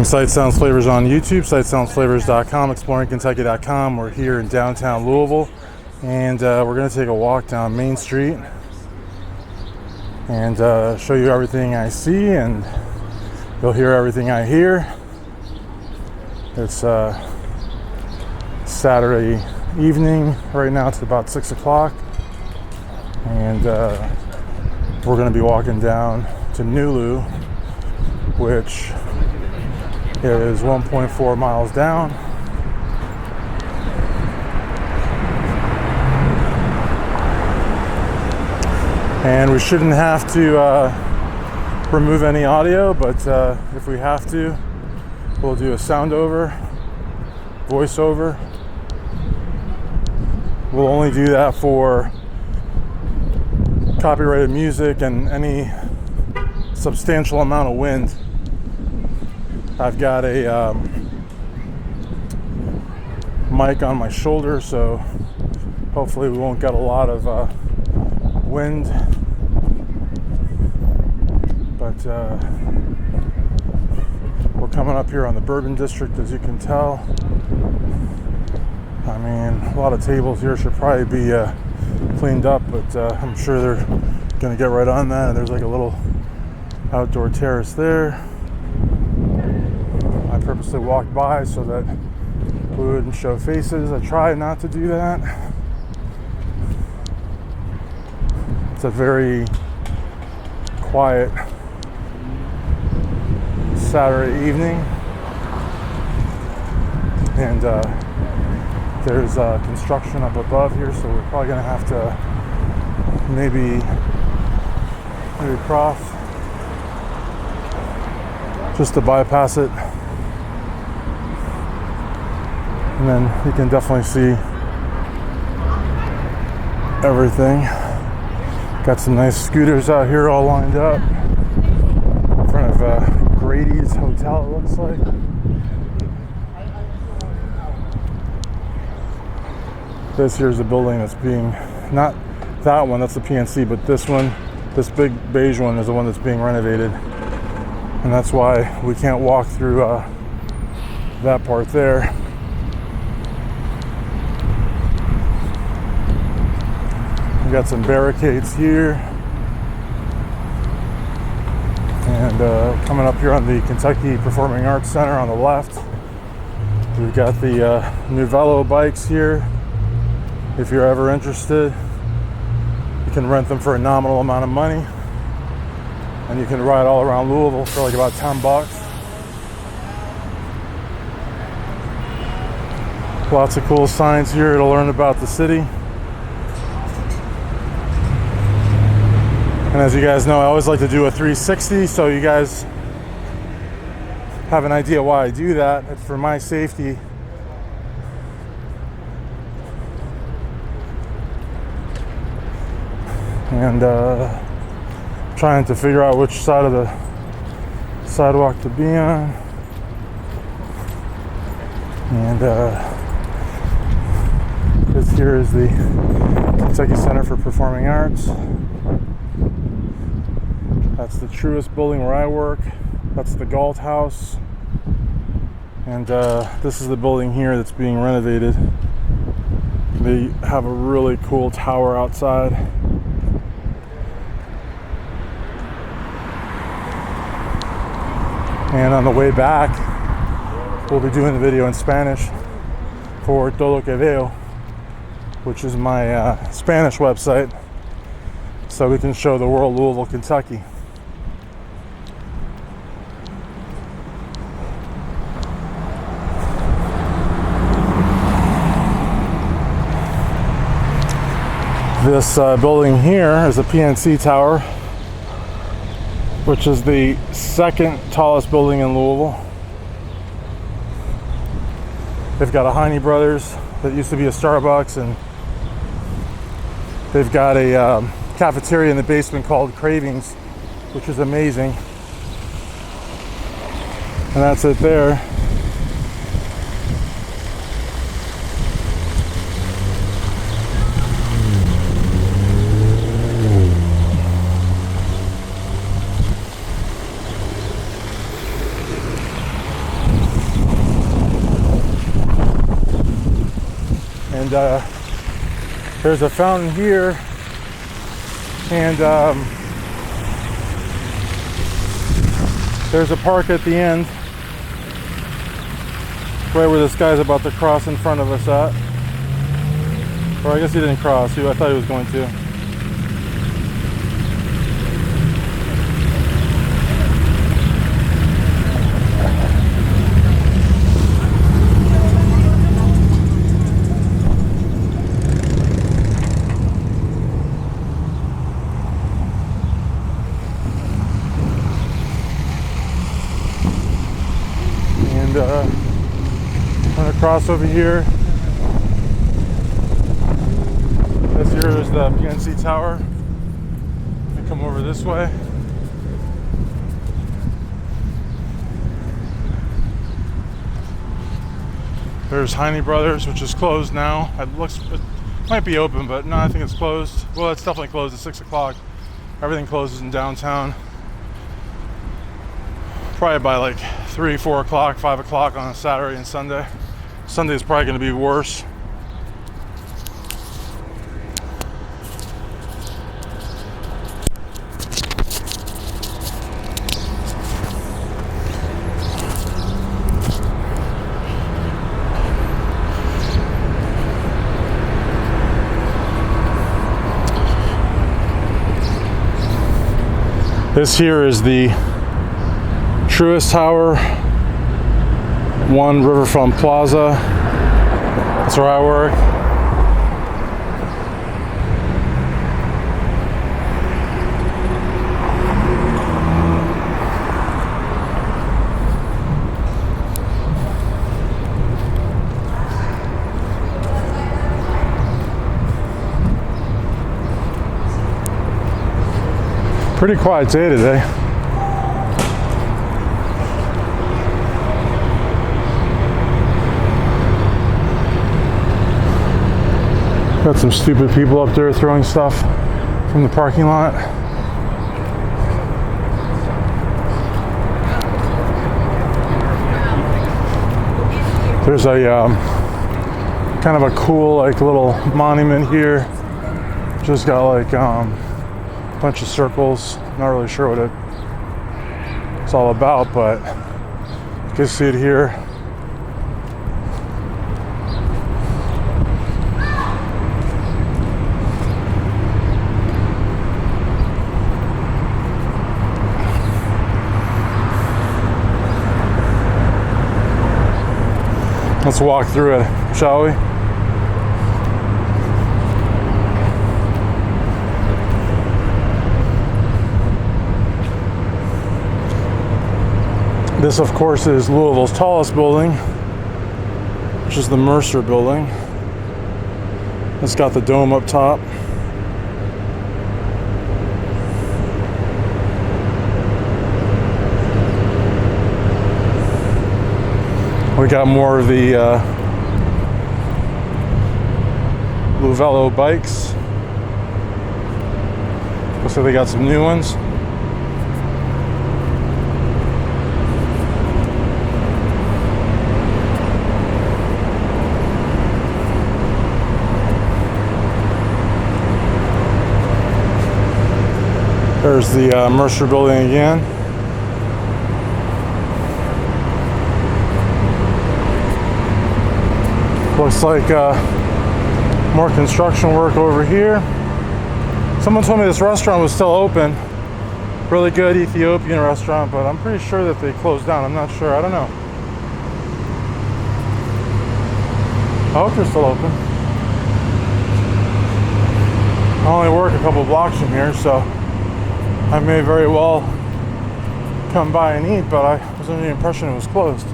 Sight Sounds Flavors on YouTube, sightsoundsflavors.com, exploringkentucky.com. We're here in downtown Louisville, and we're going to take a walk down Main Street and show you everything I see, and you'll hear everything I hear. It's Saturday evening. Right now it's about 6 o'clock, and we're going to be walking down to NuLU, which is 1.4 miles down. And we shouldn't have to remove any audio, but if we have to, we'll do a sound over, voice over. We'll only do that for copyrighted music and any substantial amount of wind. I've got a mic on my shoulder, so hopefully we won't get a lot of wind. But we're coming up here on the Bourbon District, as you can tell. I mean, a lot of tables here should probably be cleaned up, but I'm sure they're gonna get right on that. There's like a little outdoor terrace there. I purposely walked by so that we wouldn't show faces. I tried not to do that. It's a very quiet Saturday evening, and there's construction up above here, so we're probably gonna have to maybe cross just to bypass it. And then you can definitely see everything. Got some nice scooters out here all lined up in front of Grady's Hotel, it looks like. This here's the building that's being, not that one, that's the PNC, but this one, this big beige one is the one that's being renovated. And that's why we can't walk through that part there. We got some barricades here. And coming up here on the Kentucky Performing Arts Center on the left, we've got the NuLU bikes here. If you're ever interested, you can rent them for a nominal amount of money, and you can ride all around Louisville for like about $10. Lots of cool signs here to learn about the city. And as you guys know, I always like to do a 360, so you guys have an idea why I do that. It's for my safety. And trying to figure out which side of the sidewalk to be on. And this here is the Kentucky Center for Performing Arts. That's the Truist building where I work. That's the Galt House. And this is the building here that's being renovated. They have a really cool tower outside. And on the way back, we'll be doing the video in Spanish for Todo Lo Que Veo, which is my Spanish website, so we can show the world Louisville, Kentucky. This building here is a PNC Tower, which is the second tallest building in Louisville. They've got a Heine Brothers that used to be a Starbucks, and they've got a cafeteria in the basement called Cravings, which is amazing. And that's it there. And there's a fountain here, and there's a park at the end, right where this guy's about to cross in front of us at. Or I guess he didn't cross. I thought he was going to. And I'm gonna cross over here. This here is the PNC Tower. I come over this way. There's Heine Brothers, which is closed now. It might be open, but no, I think it's closed. Well, it's definitely closed at 6 o'clock. Everything closes in downtown. Probably by like 3, 4 o'clock, 5 o'clock on a Saturday and Sunday. Sunday is probably going to be worse. This here is the Truist Tower, 1 Riverfront Plaza. That's where I work. Pretty quiet day today. Got some stupid people up there throwing stuff from the parking lot. There's a kind of a cool like little monument here. Just got like bunch of circles. Not really sure what it's all about, but you can see it here. Let's walk through it, shall we? This, of course, is Louisville's tallest building, which is the Mercer building. It's got the dome up top. We got more of the Louisville bikes. Looks like they got some new ones. There's the Mercer building again. Looks like more construction work over here. Someone told me this restaurant was still open. Really good Ethiopian restaurant, but I'm pretty sure that they closed down. I'm not sure. I don't know. I hope they're still open. I only work a couple blocks from here, so I may very well come by and eat, but I was under the impression it was closed.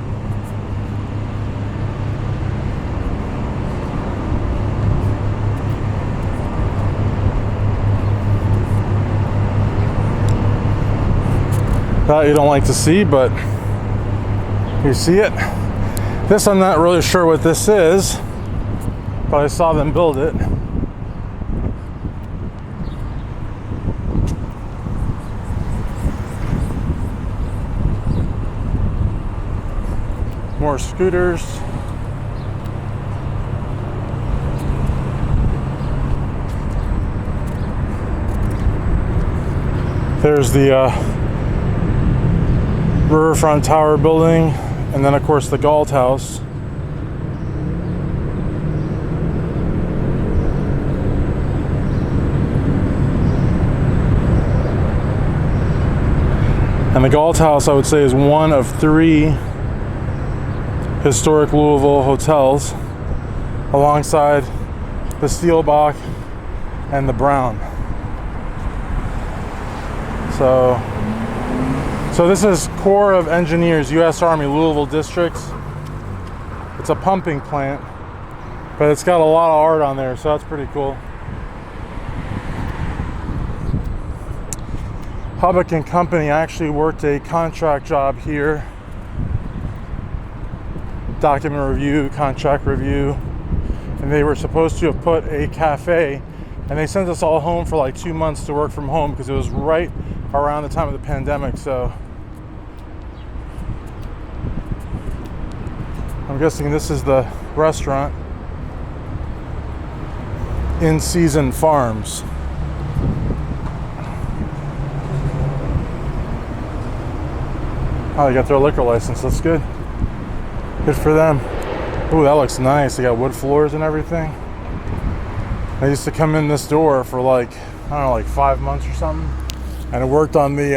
That you don't like to see, but you see it. This I'm not really sure what this is, but I saw them build it. More scooters. There's the Riverfront Tower building, and then of course the Galt House. And the Galt House, I would say, is one of 3 historic Louisville hotels, alongside the Steelbach and the Brown. So this is Corps of Engineers, U.S. Army, Louisville District. It's a pumping plant, but it's got a lot of art on there, so that's pretty cool. Hubbock and Company, I actually worked a contract job here. Document review, contract review. And they were supposed to have put a cafe, and they sent us all home for like 2 months to work from home because it was right around the time of the pandemic. So I'm guessing this is the restaurant, In Season Farms. Oh, they got their liquor license. That's good. Good for them. Ooh, that looks nice. They got wood floors and everything. I used to come in this door for like, I don't know, like 5 months or something. And I worked on the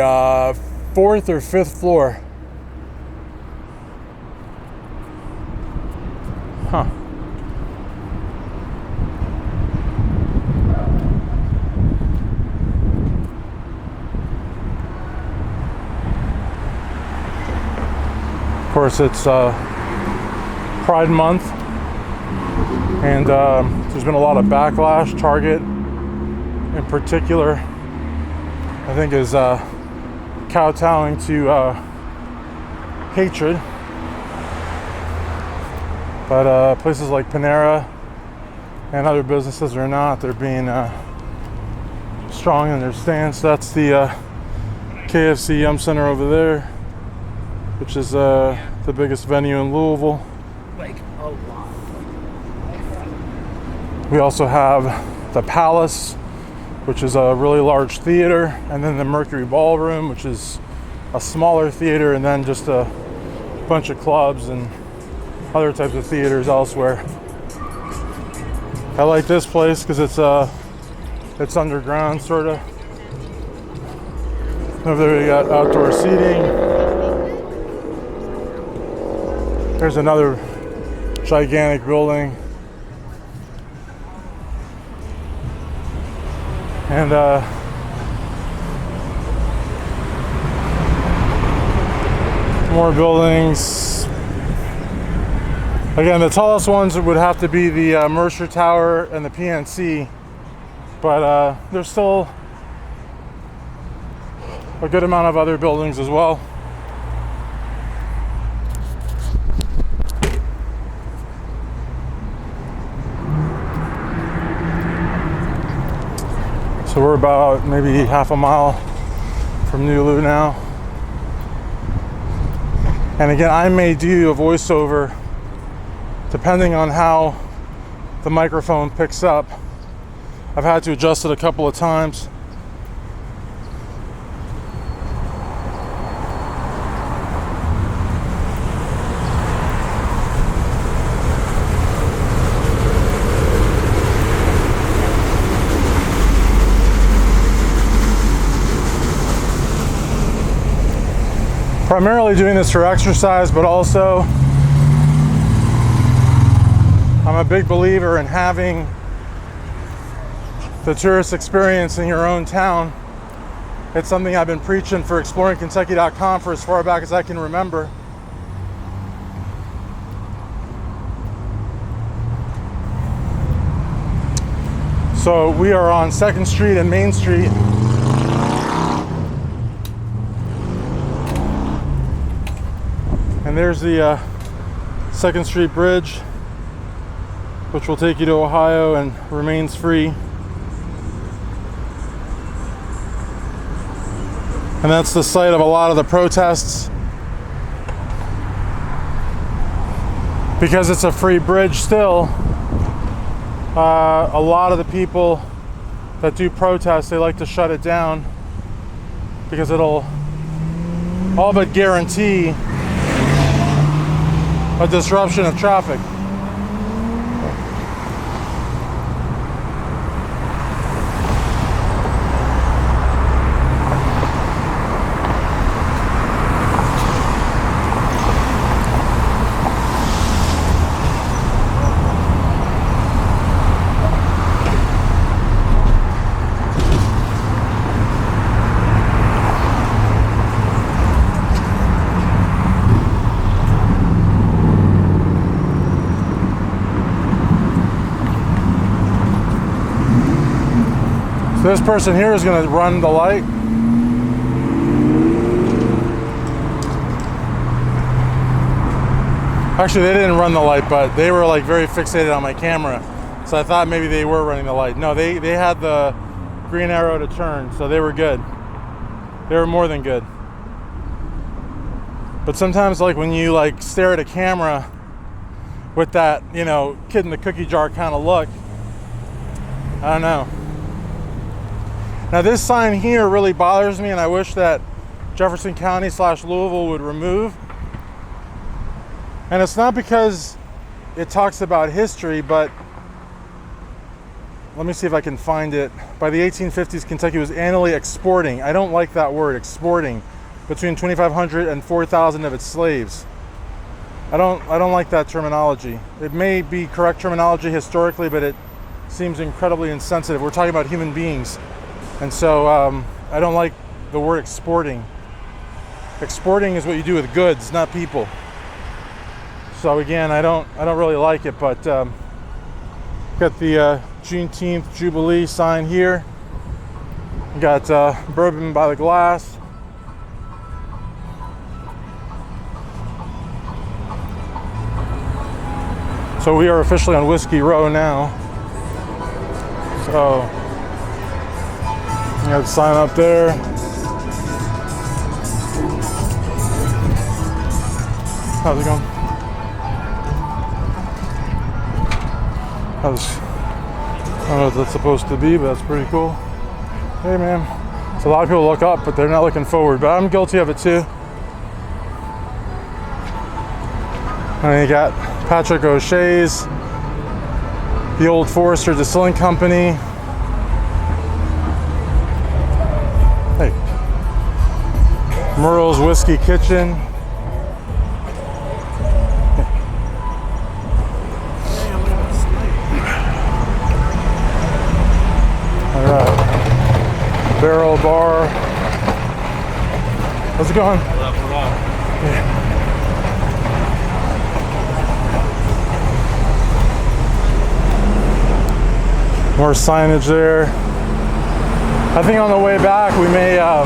4th or 5th floor. Huh. Of course, it's Pride Month, and there's been a lot of backlash. Target, in particular, I think is kowtowing to hatred. But places like Panera and other businesses are not. They're being strong in their stance. That's the KFC Yum Center over there, which is the biggest venue in Louisville. Like a lot. We also have the Palace, which is a really large theater, and then the Mercury Ballroom, which is a smaller theater, and then just a bunch of clubs and other types of theaters elsewhere. I like this place because it's underground, sort of. Over there we got outdoor seating. There's another gigantic building. And more buildings. Again, the tallest ones would have to be the Mercer Tower and the PNC, but there's still a good amount of other buildings as well. So we're about maybe half a mile from NuLU now. And again, I may do a voiceover depending on how the microphone picks up. I've had to adjust it a couple of times. Primarily doing this for exercise, but also I'm a big believer in having the tourist experience in your own town. It's something I've been preaching for exploringkentucky.com for as far back as I can remember. So we are on 2nd Street and Main Street. And there's the 2nd Street Bridge, which will take you to Ohio and remains free. And that's the site of a lot of the protests. Because it's a free bridge still, a lot of the people that do protest, they like to shut it down because it'll all but guarantee a disruption of traffic. So this person here is going to run the light. Actually, they didn't run the light, but they were like very fixated on my camera. So I thought maybe they were running the light. No, they had the green arrow to turn, so they were good. They were more than good. But sometimes, like when you like stare at a camera with that, you know, kid in the cookie jar kind of look, I don't know. Now this sign here really bothers me, and I wish that Jefferson County / Louisville would remove. And it's not because it talks about history, but let me see if I can find it. By the 1850s, Kentucky was annually exporting. I don't like that word, exporting, between 2,500 and 4,000 of its slaves. I don't like that terminology. It may be correct terminology historically, but it seems incredibly insensitive. We're talking about human beings. And so I don't like the word exporting. Exporting is what you do with goods, not people. So again, I don't really like it, but got the Juneteenth Jubilee sign here. Got bourbon by the glass. So we are officially on Whiskey Row now. So got the sign up there. How's it going? I don't know what that's supposed to be, but that's pretty cool. Hey man. So a lot of people look up, but they're not looking forward. But I'm guilty of it too. And you got Patrick O'Shea's, the Old Forester Distilling Company. Hey, Merle's Whiskey Kitchen. All right, Barrel Bar. How's it going? Yeah. More signage there. I think on the way back we may, I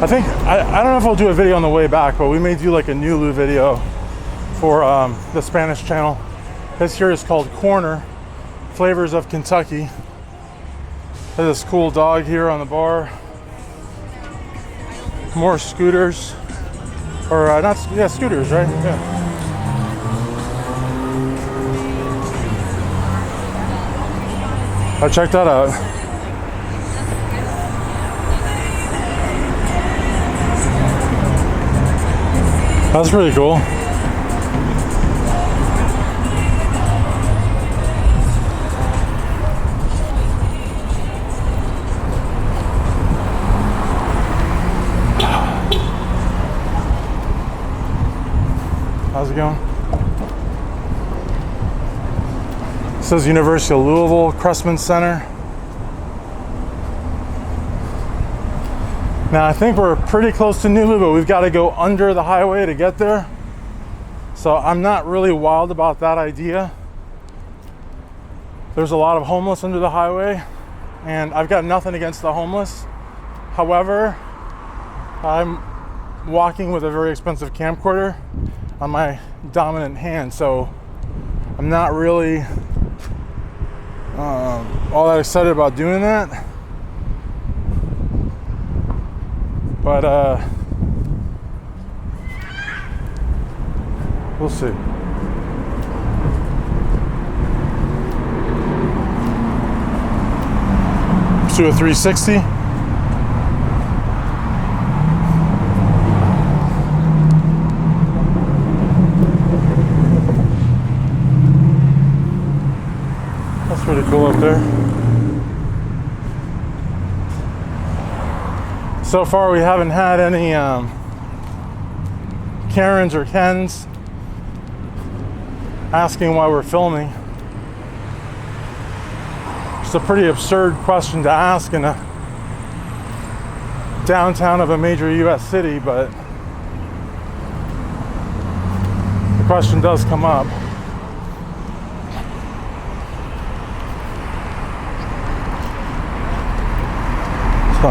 don't know if we'll do a video on the way back, but we may do like a NuLU video for the Spanish channel. This here is called Corner, Flavors of Kentucky. There's this cool dog here on the bar. More scooters, or scooters, right? Yeah. Check that out. That's pretty cool. How's it going? It says University of Louisville, Cressman Center. Now I think we're pretty close to NuLU, but we've got to go under the highway to get there. So I'm not really wild about that idea. There's a lot of homeless under the highway, and I've got nothing against the homeless. However, I'm walking with a very expensive camcorder on my dominant hand, so I'm not really all that excited about doing that. But we'll see. do a 360. That's pretty cool up there. So far we haven't had any Karens or Kens asking why we're filming. It's a pretty absurd question to ask in a downtown of a major US city, but the question does come up. So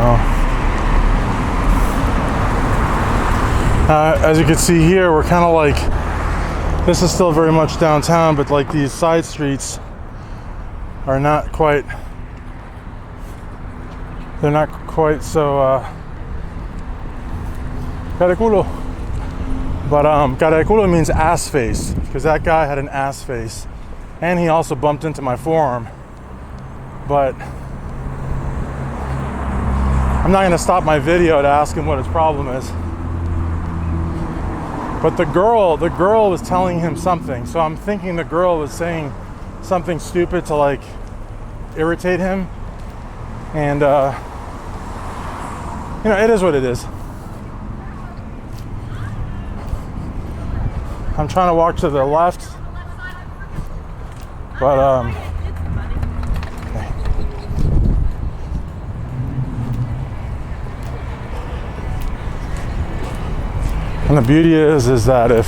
as you can see here, we're kind of like, this is still very much downtown, but like these side streets are not quite, they're not quite so cara de culo. But cara de culo means ass face, because that guy had an ass face, and he also bumped into my forearm. But I'm not gonna stop my video to ask him what his problem is. But the girl was telling him something, so I'm thinking the girl was saying something stupid to like irritate him, and you know, it is what it is. I'm trying to walk to the left, but okay. And the beauty is that if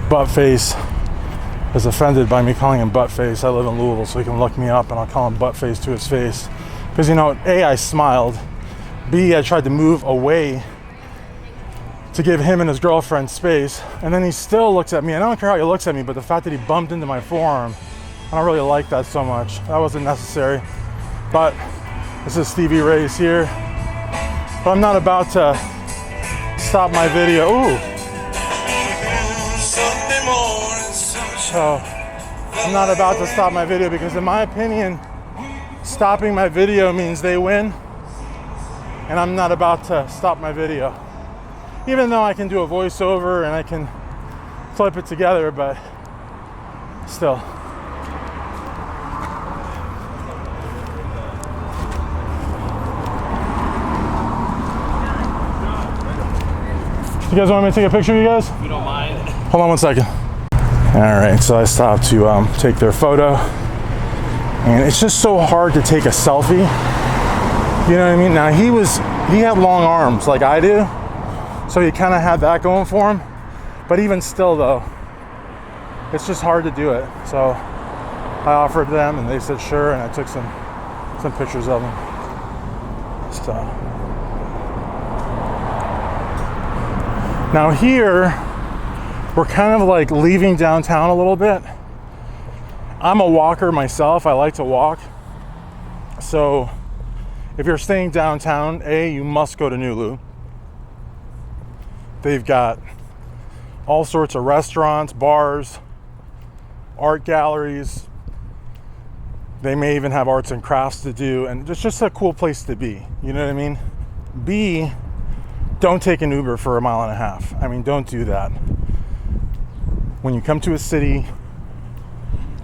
Buttface is offended by me calling him Buttface, I live in Louisville, so he can look me up and I'll call him Buttface to his face. Because, you know, A, I smiled. B, I tried to move away to give him and his girlfriend space. And then he still looks at me. And I don't care how he looks at me, but the fact that he bumped into my forearm, I don't really like that so much. That wasn't necessary. But this is Stevie Ray's here. But I'm not about to stop my video. Ooh. So I'm not about to stop my video because in my opinion, stopping my video means they win. And I'm not about to stop my video. Even though I can do a voiceover and I can clip it together, but still. You guys want me to take a picture of you guys? You don't mind? Hold on one second. All right, so I stopped to take their photo. And it's just so hard to take a selfie. You know what I mean? Now he had long arms like I do. So he kind of had that going for him. But even still though, it's just hard to do it. So I offered them and they said sure, and I took some pictures of them. So now here, we're kind of like leaving downtown a little bit. I'm a walker myself, I like to walk. So if you're staying downtown, you must go to NuLU. They've got all sorts of restaurants, bars, art galleries. They may even have arts and crafts to do, and it's just a cool place to be. You know what I mean? B, don't take an Uber for 1.5 miles. I mean, don't do that. When you come to a city,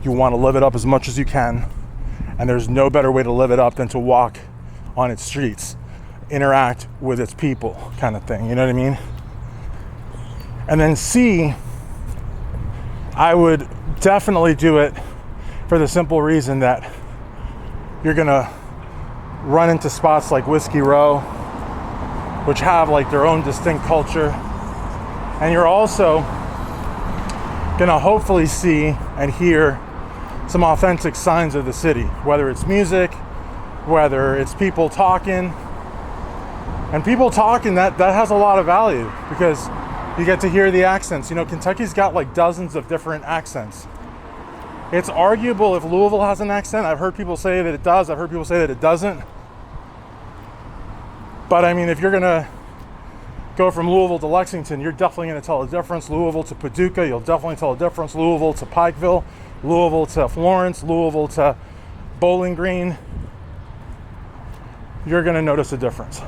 you want to live it up as much as you can, and there's no better way to live it up than to walk on its streets, interact with its people, kind of thing. You know what I mean? And then C, I would definitely do it for the simple reason that you're gonna run into spots like Whiskey Row, which have like their own distinct culture, and you're also gonna hopefully see and hear some authentic signs of the city, whether it's music, whether it's people talking. And people talking, that has a lot of value because you get to hear the accents. You know, Kentucky's got like dozens of different accents. It's arguable if Louisville has an accent. I've heard people say that it does. I've heard people say that it doesn't. But I mean, if you're gonna go from Louisville to Lexington, you're definitely gonna tell a difference. Louisville to Paducah, you'll definitely tell a difference. Louisville to Pikeville, Louisville to Florence, Louisville to Bowling Green. you're going to notice a difference.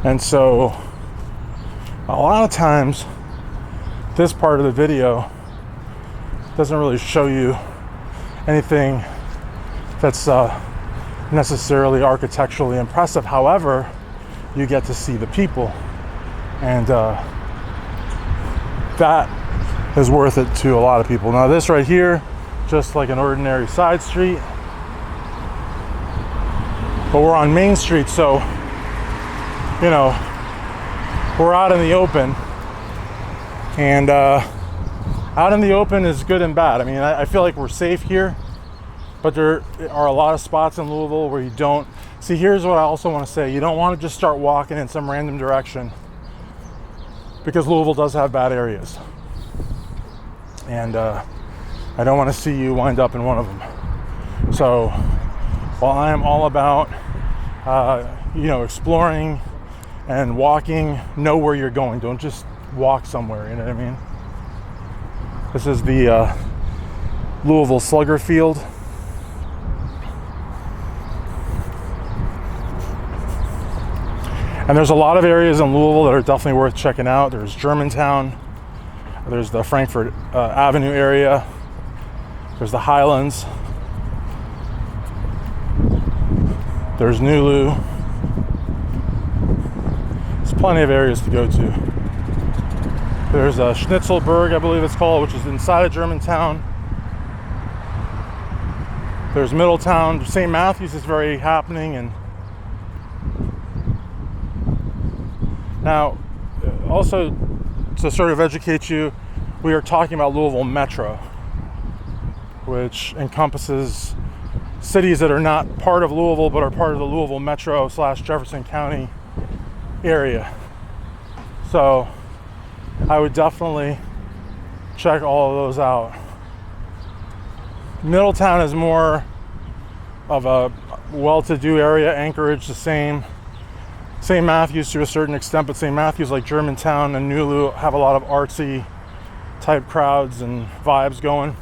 And so a lot of times this part of the video doesn't really show you anything that's necessarily architecturally impressive. However, you get to see the people, and that is worth it to a lot of people. Now this right here, just like an ordinary side street, but we're on Main Street, so you know, we're out in the open, and out in the open is good and bad. I mean, I feel like we're safe here, but there are a lot of spots in Louisville where you don't. See, here's what I also want to say. You don't want to just start walking in some random direction, because Louisville does have bad areas. And I don't want to see you wind up in one of them. So while I am all about, exploring and walking, know where you're going. Don't just walk somewhere, you know what I mean? This is the Louisville Slugger Field. And there's a lot of areas in Louisville that are definitely worth checking out. There's Germantown, there's the Frankfurt Avenue area, there's the Highlands, there's NuLU. There's plenty of areas to go to. There's Schnitzelburg, I believe it's called, which is inside of Germantown. There's Middletown. St. Matthews is very happening. And now, also to sort of educate you, we are talking about Louisville Metro, which encompasses cities that are not part of Louisville but are part of the Louisville Metro / Jefferson County area. So I would definitely check all of those out. Middletown is more of a well-to-do area. Anchorage the same. St. Matthews to a certain extent, but St. Matthews, like Germantown and NuLU, have a lot of artsy type crowds and vibes going.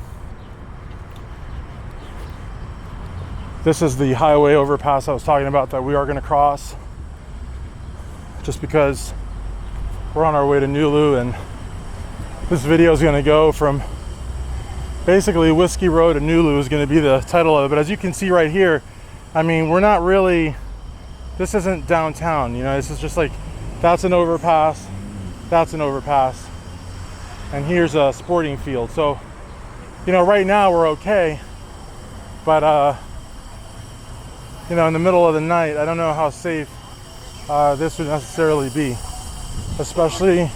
This is the highway overpass I was talking about that we are going to cross, just because we're on our way to NuLU, and this video is going to go from basically Whiskey Road to NuLU is going to be the title of it. But as you can see right here, I mean, we're not really, this isn't downtown, you know, this is just like, that's an overpass, and here's a sporting field. So, you know, right now we're okay, but you know, in the middle of the night, I don't know how safe this would necessarily be, especially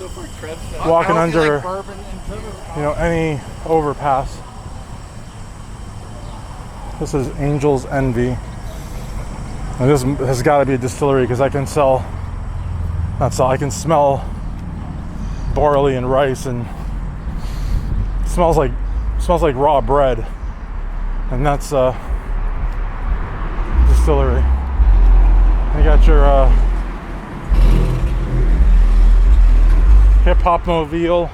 walking under, you know, any overpass. This is Angel's Envy, and this has got to be a distillery, because I can I can smell barley and rice, and it smells like raw bread, and that's distillery. You got your hip hop mobile.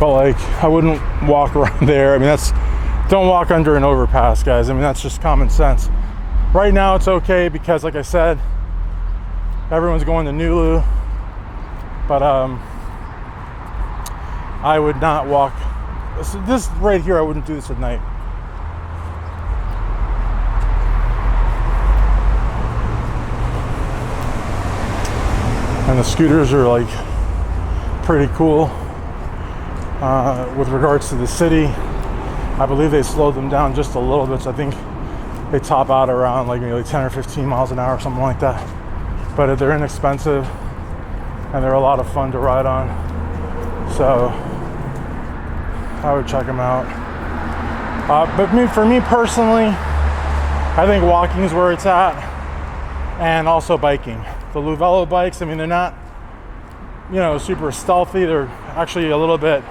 But like, I wouldn't walk around there. I mean, don't walk under an overpass, guys. I mean, that's just common sense. Right now it's okay because, like I said, everyone's going to NuLU. But I would not walk. This right here, I wouldn't do this at night. And the scooters are like pretty cool. With regards to the city, I believe they slowed them down just a little bit. So I think they top out around like maybe 10 or 15 miles an hour, something like that. But they're inexpensive and they're a lot of fun to ride on. So I would check them out. But for me personally, I think walking is where it's at, and also biking. The Louisville bikes, I mean, they're not, you know, super stealthy. They're actually a little bit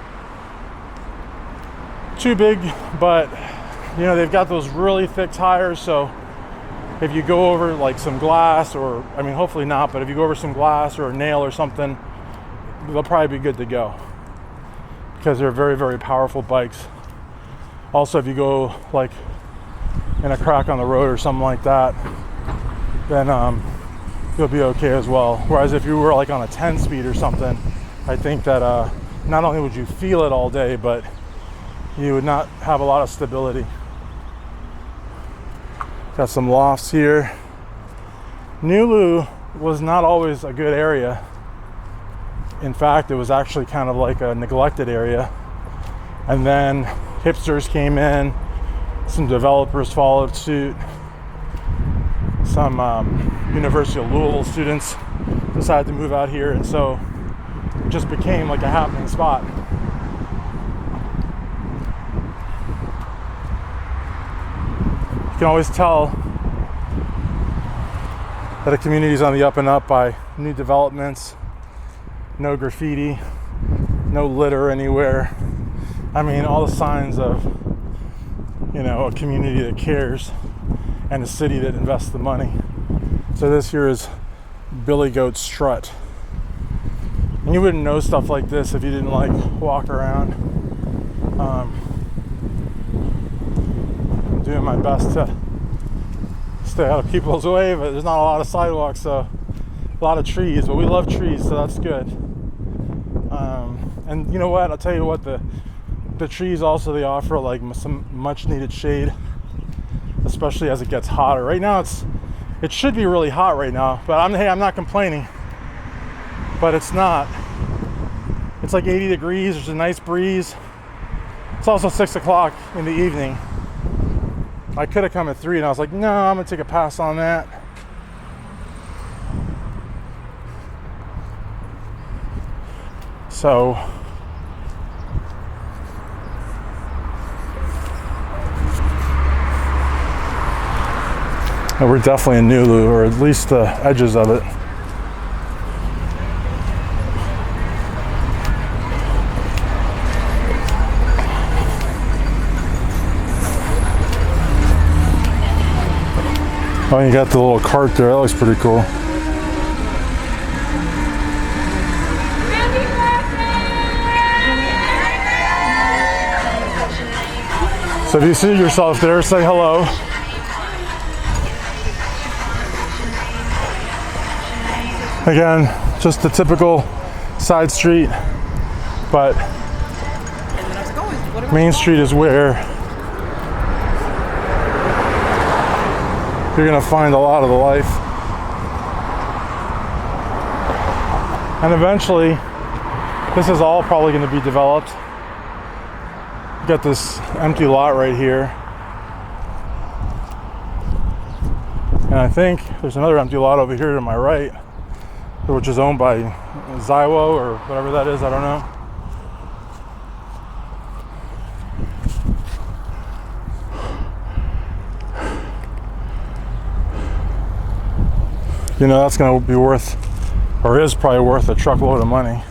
too big, but you know, they've got those really thick tires, so if you go over like some glass, or I mean hopefully not, but if you go over some glass or a nail or something, they'll probably be good to go, because they're very, very powerful bikes. Also, if you go like in a crack on the road or something like that, then you'll be okay as well. Whereas if you were like on a 10 speed or something, I think that not only would you feel it all day, but you would not have a lot of stability. Got some lofts here. NuLU was not always a good area. In fact, it was actually kind of like a neglected area. And then hipsters came in, some developers followed suit, some University of Louisville students decided to move out here, and so it just became like a happening spot. You can always tell that a community is on the up and up by new developments, no graffiti, no litter anywhere. I mean, all the signs of, you know, a community that cares and a city that invests the money. So this here is Billy Goat Strut. And you wouldn't know stuff like this if you didn't like walk around. I'm doing my best to stay out of people's way, but there's not a lot of sidewalks, so a lot of trees, but we love trees, so that's good. And you know what, I'll tell you what, the trees also, they offer like some much needed shade, especially as it gets hotter. Right now it should be really hot right now, but I'm not complaining, but it's not. It's like 80 degrees, there's a nice breeze. It's also 6 o'clock in the evening. I could have come at 3 and I was like, no, I'm gonna take a pass on that. So we're definitely in NuLU, or at least the edges of it. Oh, you got the little cart there. That looks pretty cool. So if you see yourself there, say hello. Again, just the typical side street, but Main Street is where you're gonna find a lot of the life. And eventually, this is all probably gonna be developed. You got this empty lot right here. And I think there's another empty lot over here to my right, which is owned by Zywo or whatever that is, I don't know. You know, that's going to be worth, or is probably worth, a truckload of money.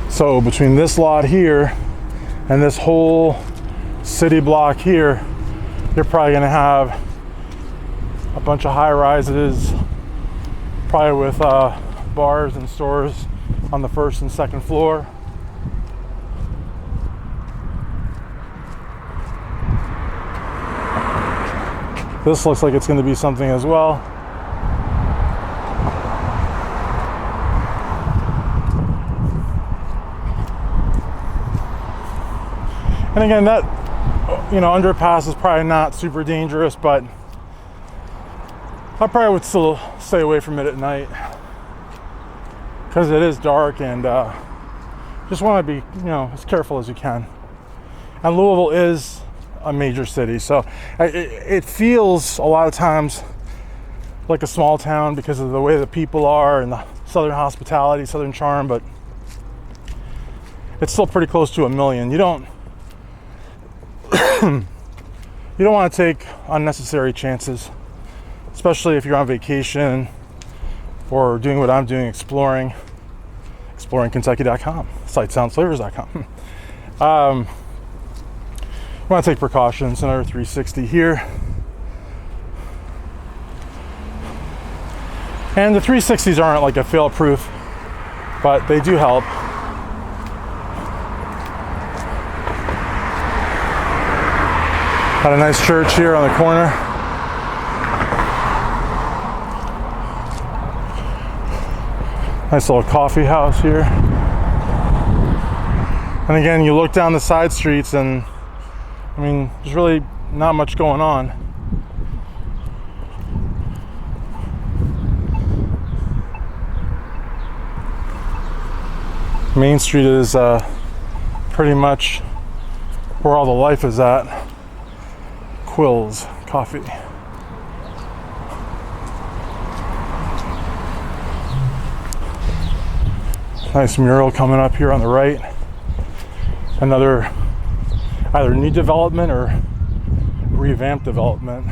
So between this lot here and this whole city block here, you're probably going to have a bunch of high rises, probably with bars and stores on the first and second floor. This looks like it's going to be something as well. And again, that, you know, underpass is probably not super dangerous, but I probably would still stay away from it at night because it is dark, and just want to be, you know, as careful as you can. And Louisville is a major city, so it feels a lot of times like a small town because of the way the people are and the southern hospitality, southern charm, but it's still pretty close to 1 million. You don't you don't want to take unnecessary chances, especially if you're on vacation or doing what I'm doing, exploring Kentucky.com, sightsoundsflavors.com. You want to take precautions. Another 360 here. And the 360s aren't like a fail-proof, but they do help. Got a nice church here on the corner. Nice little coffee house here. And again, you look down the side streets and, I mean, there's really not much going on. Main Street is pretty much where all the life is at. Quills Coffee. Nice mural coming up here on the right. Another either new development or revamped development.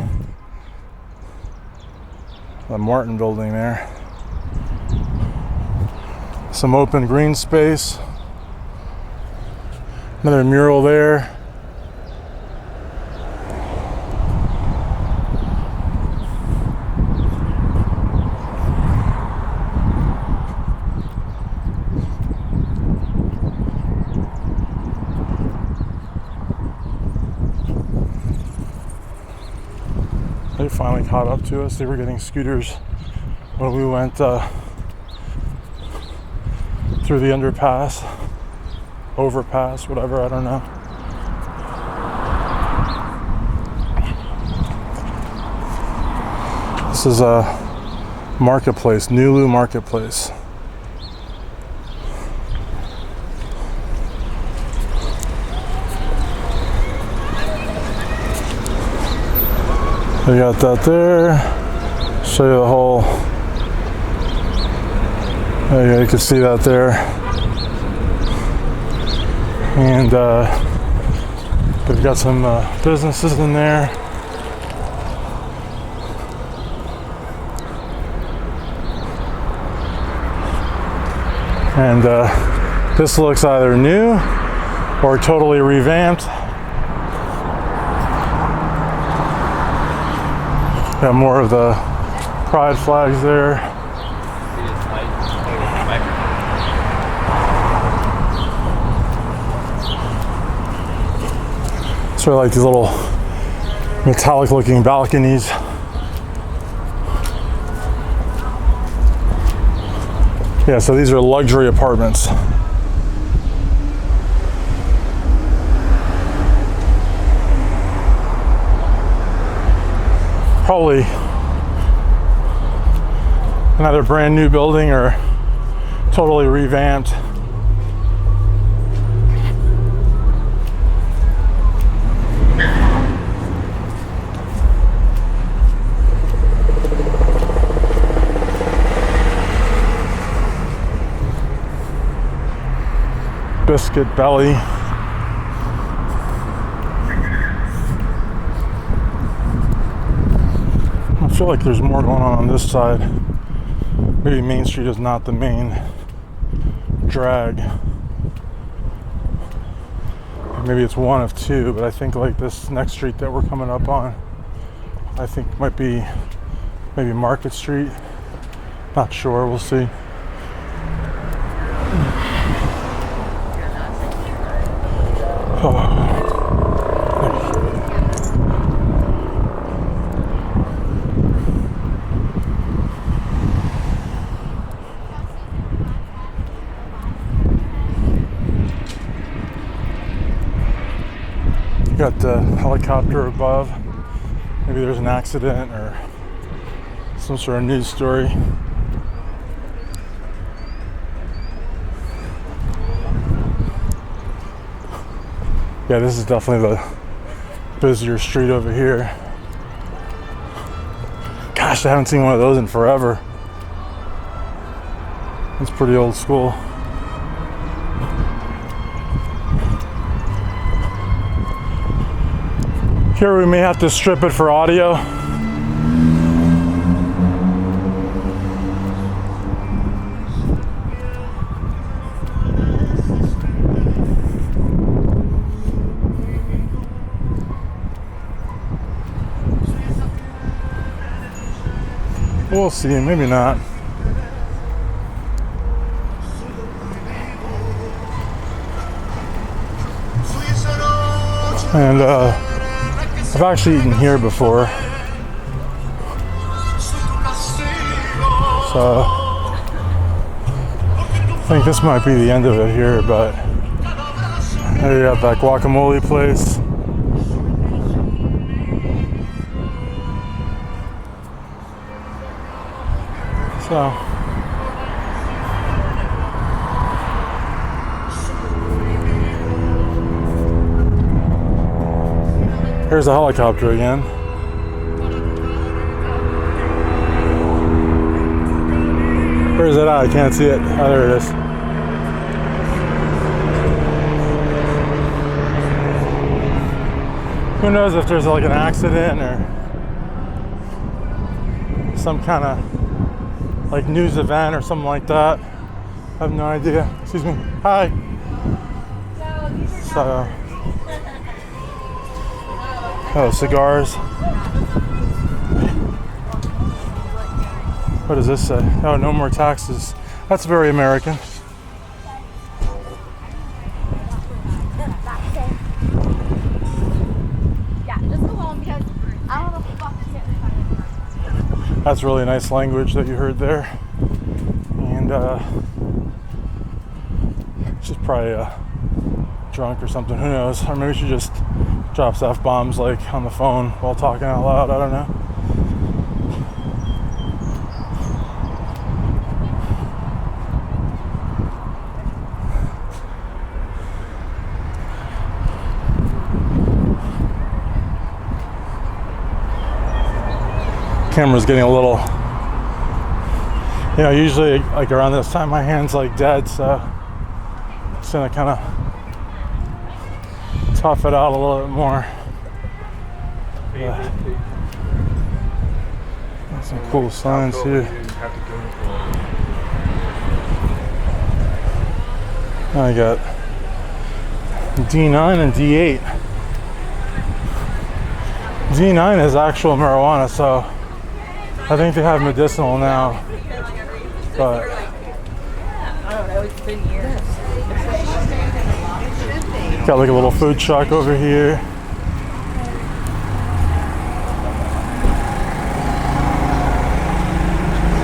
The Martin building there. Some open green space. Another mural there. They finally caught up to us. They were getting scooters when we went through the underpass, overpass, whatever, I don't know. This is a marketplace, NuLU marketplace. We got that there. Show you the whole. There you go, you can see that there. And we've got some businesses in there. And this looks either new or totally revamped. Got more of the pride flags there. Sort of like these little metallic looking balconies. Yeah, so these are luxury apartments. Probably another brand new building or totally revamped. Biscuit Belly. I feel like there's more going on this side. Maybe Main Street is not the main drag. Maybe it's one of two, but I think like this next street that we're coming up on, I think might be maybe Market Street. Not sure, we'll see. Oh. Got the helicopter above. Maybe there's an accident or some sort of news story. Yeah, this is definitely the busier street over here. Gosh, I haven't seen one of those in forever. It's pretty old school. Here we may have to strip it for audio. We'll see, maybe not. And I've actually eaten here before, so I think this might be the end of it here, but there you have that guacamole place. So here's a helicopter again. Where is it at? I can't see it. Oh, there it is. Who knows if there's like an accident or some kind of like news event or something like that. I have no idea. Excuse me. Hi. So, oh, cigars. What does this say? Oh, no more taxes. That's very American. That's really nice language that you heard there. And she's probably drunk or something, who knows? Or maybe she just drops F-bombs like on the phone while talking out loud, I don't know. Camera's getting a little, you know, usually like around this time my hand's like dead, so just gonna kind of tough it out a little bit more. There's some cool signs here. I got D9 and D8. D9 is actual marijuana, so I think they have medicinal now, but I don't know, it's been years. got like a little food truck over here.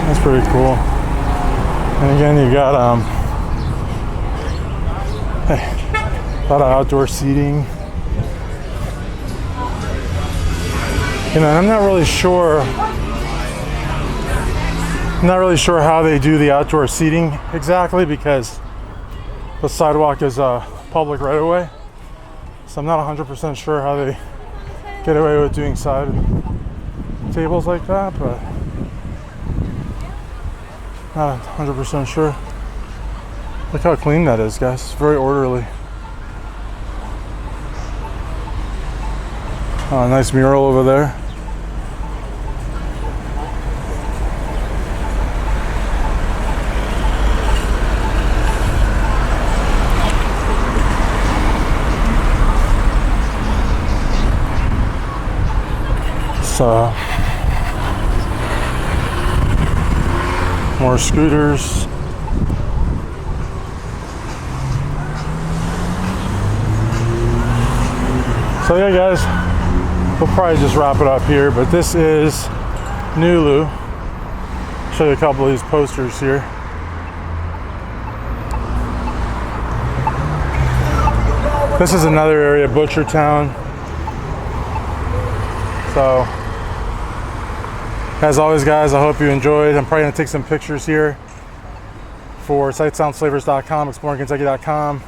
That's pretty cool. And again, you got a lot of outdoor seating. You know, I'm not really sure how they do the outdoor seating exactly, because the sidewalk is a public right of way. So I'm not 100% sure how they get away with doing side tables like that, but not 100% sure. Look how clean that is, guys. It's very orderly. Oh, a nice mural over there. So, more scooters. So yeah, guys, we'll probably just wrap it up here, but this is NuLU. Show you a couple of these posters here. This is another area, Butchertown. So, as always, guys, I hope you enjoyed. I'm probably going to take some pictures here for sightsoundsflavors.com, exploringkentucky.com,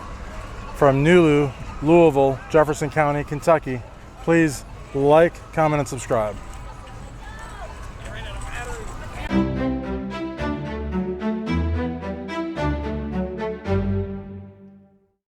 from NuLU, Louisville, Jefferson County, Kentucky. Please like, comment, and subscribe.